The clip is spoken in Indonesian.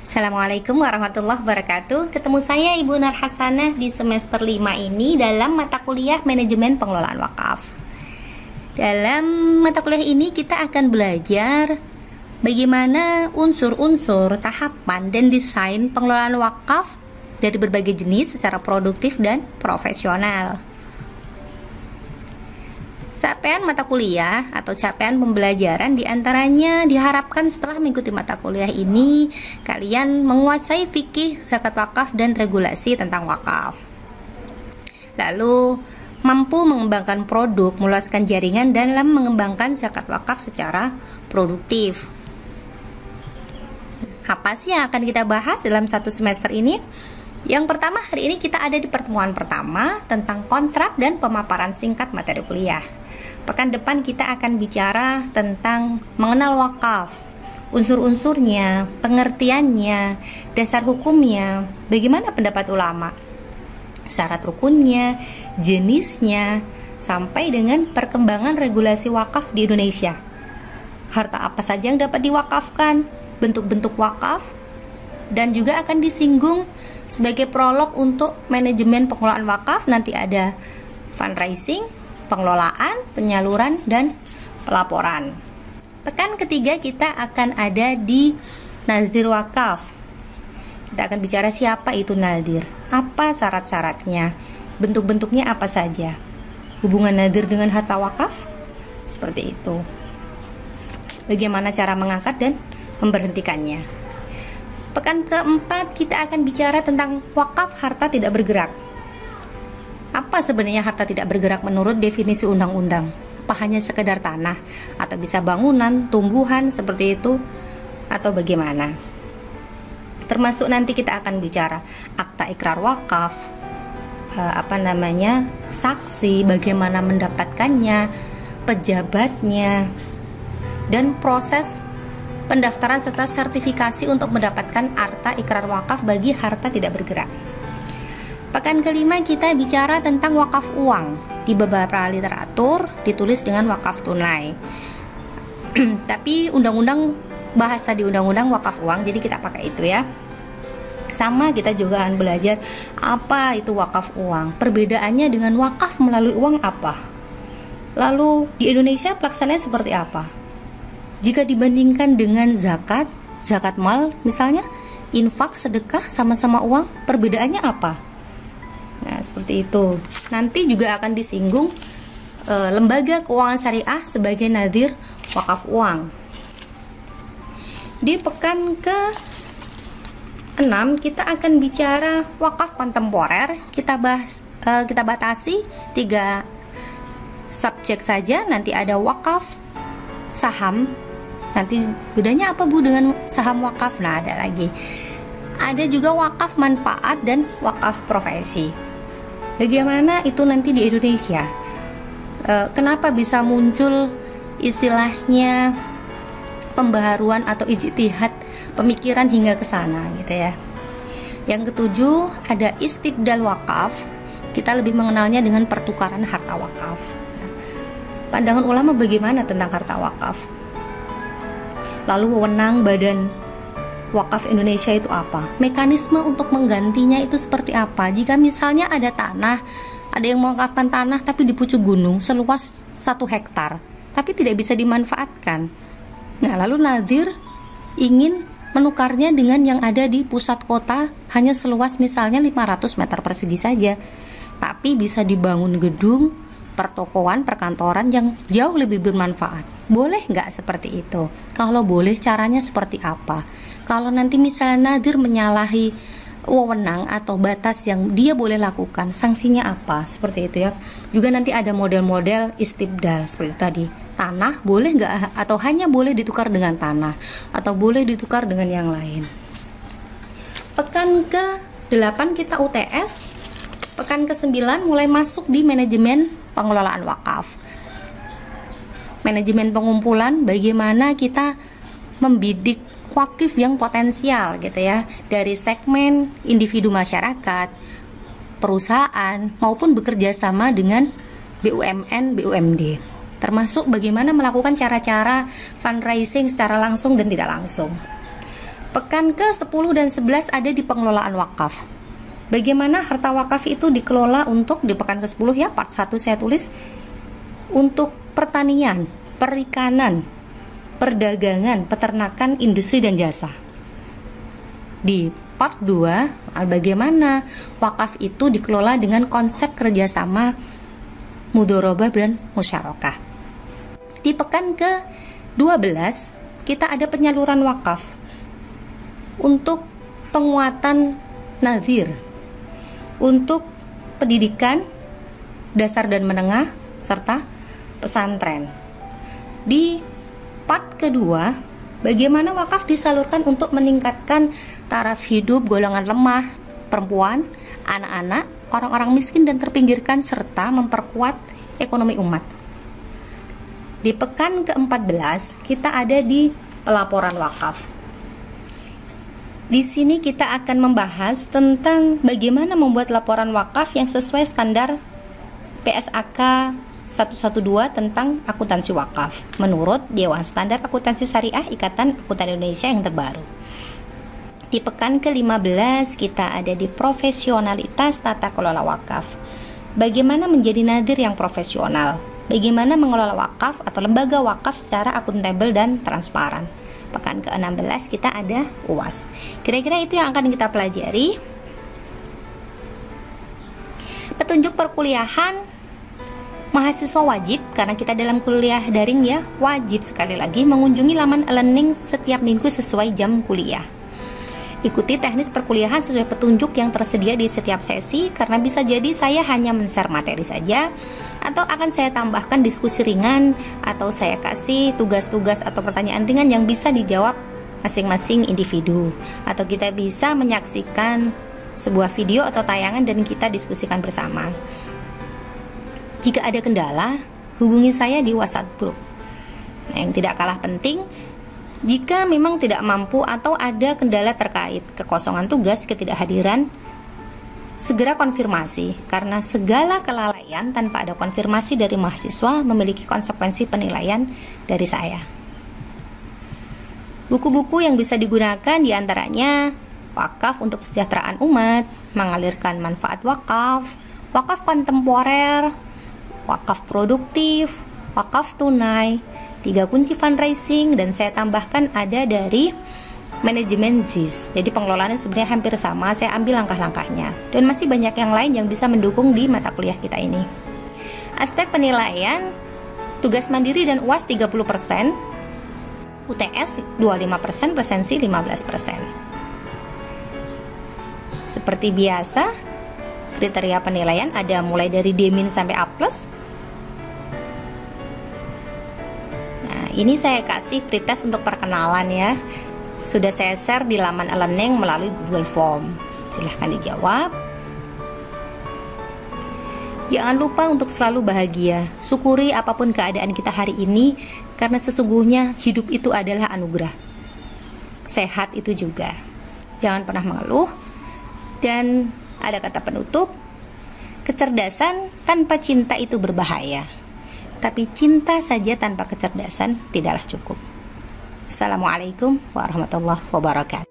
Assalamualaikum warahmatullahi wabarakatuh. Ketemu saya Ibu Nur Hasanah di semester 5 ini dalam mata kuliah Manajemen Pengelolaan Wakaf. Dalam mata kuliah ini kita akan belajar bagaimana unsur-unsur, tahapan, dan desain pengelolaan wakaf dari berbagai jenis secara produktif dan profesional. Capaian mata kuliah atau capaian pembelajaran diantaranya diharapkan setelah mengikuti mata kuliah ini kalian menguasai fikih, zakat wakaf, dan regulasi tentang wakaf. Lalu mampu mengembangkan produk, meluaskan jaringan dalam mengembangkan zakat wakaf secara produktif. Apa sih yang akan kita bahas dalam satu semester ini? Yang pertama, hari ini kita ada di pertemuan pertama tentang kontrak dan pemaparan singkat materi kuliah. Pekan depan kita akan bicara tentang mengenal wakaf, unsur-unsurnya, pengertiannya, dasar hukumnya, bagaimana pendapat ulama, syarat rukunnya, jenisnya, sampai dengan perkembangan regulasi wakaf di Indonesia. Harta apa saja yang dapat diwakafkan, bentuk-bentuk wakaf, dan juga akan disinggung sebagai prolog untuk manajemen pengelolaan wakaf. Nanti ada fundraising, pengelolaan, penyaluran, dan pelaporan. Pekan ketiga kita akan ada di nazir wakaf. Kita akan bicara siapa itu nazir, apa syarat-syaratnya, bentuk-bentuknya apa saja, hubungan nazir dengan harta wakaf, seperti itu. Bagaimana cara mengangkat dan memberhentikannya. Pekan keempat kita akan bicara tentang wakaf harta tidak bergerak. Apa sebenarnya harta tidak bergerak menurut definisi undang-undang? Apa hanya sekedar tanah? Atau bisa bangunan, tumbuhan, seperti itu? Atau bagaimana? Termasuk nanti kita akan bicara akta ikrar wakaf, saksi, bagaimana mendapatkannya, pejabatnya, dan proses pendaftaran serta sertifikasi untuk mendapatkan akta ikrar wakaf bagi harta tidak bergerak. Pekan kelima kita bicara tentang wakaf uang. Di beberapa literatur ditulis dengan wakaf tunai. Tapi bahasa di undang-undang wakaf uang, jadi kita pakai itu ya. Sama, kita juga akan belajar apa itu wakaf uang. Perbedaannya dengan wakaf melalui uang apa? Lalu di Indonesia pelaksanaannya seperti apa? Jika dibandingkan dengan zakat mal misalnya, infak, sedekah sama-sama uang, perbedaannya apa? Nah, seperti itu. Nanti juga akan disinggung lembaga keuangan syariah sebagai nadir wakaf uang. Di pekan ke-6 kita akan bicara wakaf kontemporer. Kita batasi 3 subjek saja. Nanti ada wakaf saham. Nanti bedanya apa Bu dengan saham wakaf? Nah, ada lagi. Ada juga wakaf manfaat dan wakaf profesi. Bagaimana itu nanti di Indonesia? Kenapa bisa muncul istilahnya pembaharuan atau ijtihad pemikiran hingga ke sana gitu ya. Yang ketujuh ada istibdal wakaf. Kita lebih mengenalnya dengan pertukaran harta wakaf. Pandangan ulama bagaimana tentang harta wakaf? Lalu wewenang badan wakaf Indonesia itu apa? Mekanisme untuk menggantinya itu seperti apa? Jika misalnya ada tanah, ada yang mewakafkan tanah tapi di pucuk gunung seluas 1 hektar, tapi tidak bisa dimanfaatkan. Nah, lalu nazir ingin menukarnya dengan yang ada di pusat kota hanya seluas misalnya 500 meter persegi saja, tapi bisa dibangun gedung, pertokoan, perkantoran yang jauh lebih bermanfaat. Boleh nggak seperti itu? Kalau boleh, caranya seperti apa? Kalau nanti misalnya nadir menyalahi wewenang atau batas yang dia boleh lakukan, sanksinya apa? Seperti itu ya. Juga nanti ada model-model istibdal seperti tadi. Tanah boleh nggak, atau hanya boleh ditukar dengan tanah, atau boleh ditukar dengan yang lain. Pekan ke-8 kita UTS. Pekan ke-9 mulai masuk di manajemen pengelolaan wakaf. Manajemen pengumpulan, bagaimana kita membidik wakif yang potensial gitu ya, dari segmen individu masyarakat, perusahaan, maupun bekerja sama dengan BUMN, BUMD. Termasuk bagaimana melakukan cara-cara fundraising secara langsung dan tidak langsung. Pekan ke-10 dan 11 ada di pengelolaan wakaf. Bagaimana harta wakaf itu dikelola untuk di pekan ke-10 ya, part 1 saya tulis untuk pertanian, perikanan, perdagangan, peternakan, industri dan jasa. Di part 2, bagaimana wakaf itu dikelola dengan konsep kerjasama, mudharabah dan musyarakah. Di pekan ke-12 kita ada penyaluran wakaf untuk penguatan nazir, untuk pendidikan dasar dan menengah serta pesantren. Di part kedua, bagaimana wakaf disalurkan untuk meningkatkan taraf hidup golongan lemah, perempuan, anak-anak, orang-orang miskin dan terpinggirkan serta memperkuat ekonomi umat. Di pekan ke-14 kita ada di pelaporan wakaf. Di sini kita akan membahas tentang bagaimana membuat laporan wakaf yang sesuai standar PSAK 112 tentang akuntansi wakaf menurut Dewan Standar Akuntansi Syariah Ikatan Akuntan Indonesia yang terbaru. Di pekan ke-15 kita ada di profesionalitas tata kelola wakaf. Bagaimana menjadi nadir yang profesional? Bagaimana mengelola wakaf atau lembaga wakaf secara akuntabel dan transparan? Pekan ke-16 kita ada UAS. Kira-kira itu yang akan kita pelajari. Petunjuk perkuliahan mahasiswa wajib, karena kita dalam kuliah daring ya, wajib sekali lagi mengunjungi laman e-learning setiap minggu sesuai jam kuliah. Ikuti teknis perkuliahan sesuai petunjuk yang tersedia di setiap sesi, karena bisa jadi saya hanya men-share materi saja, atau akan saya tambahkan diskusi ringan, atau saya kasih tugas-tugas atau pertanyaan ringan yang bisa dijawab masing-masing individu, atau kita bisa menyaksikan sebuah video atau tayangan dan kita diskusikan bersama. Jika ada kendala, hubungi saya di WhatsApp group. Nah, yang tidak kalah penting, jika memang tidak mampu atau ada kendala terkait kekosongan tugas, ketidakhadiran, segera konfirmasi, karena segala kelalaian tanpa ada konfirmasi dari mahasiswa memiliki konsekuensi penilaian dari saya. Buku-buku yang bisa digunakan diantaranya Wakaf untuk Kesejahteraan Umat, Mengalirkan Manfaat Wakaf, Wakaf Kontemporer, Wakaf Produktif, Wakaf Tunai, 3 kunci fundraising, dan saya tambahkan ada dari manajemen ZIS. Jadi pengelolaannya sebenarnya hampir sama, saya ambil langkah-langkahnya. Dan masih banyak yang lain yang bisa mendukung di mata kuliah kita ini. Aspek penilaian, tugas mandiri dan UAS 30%, UTS 25%, presensi 15%. Seperti biasa, kriteria penilaian ada mulai dari D- sampai A+. Nah, ini saya kasih pretest untuk perkenalan ya. Sudah saya share di laman e-learning melalui Google Form. Silahkan dijawab. Jangan lupa untuk selalu bahagia. Syukuri apapun keadaan kita hari ini, karena sesungguhnya hidup itu adalah anugerah. Sehat itu juga. Jangan pernah mengeluh. Dan ada kata penutup, kecerdasan tanpa cinta itu berbahaya, tapi cinta saja tanpa kecerdasan tidaklah cukup. Assalamualaikum warahmatullahi wabarakatuh.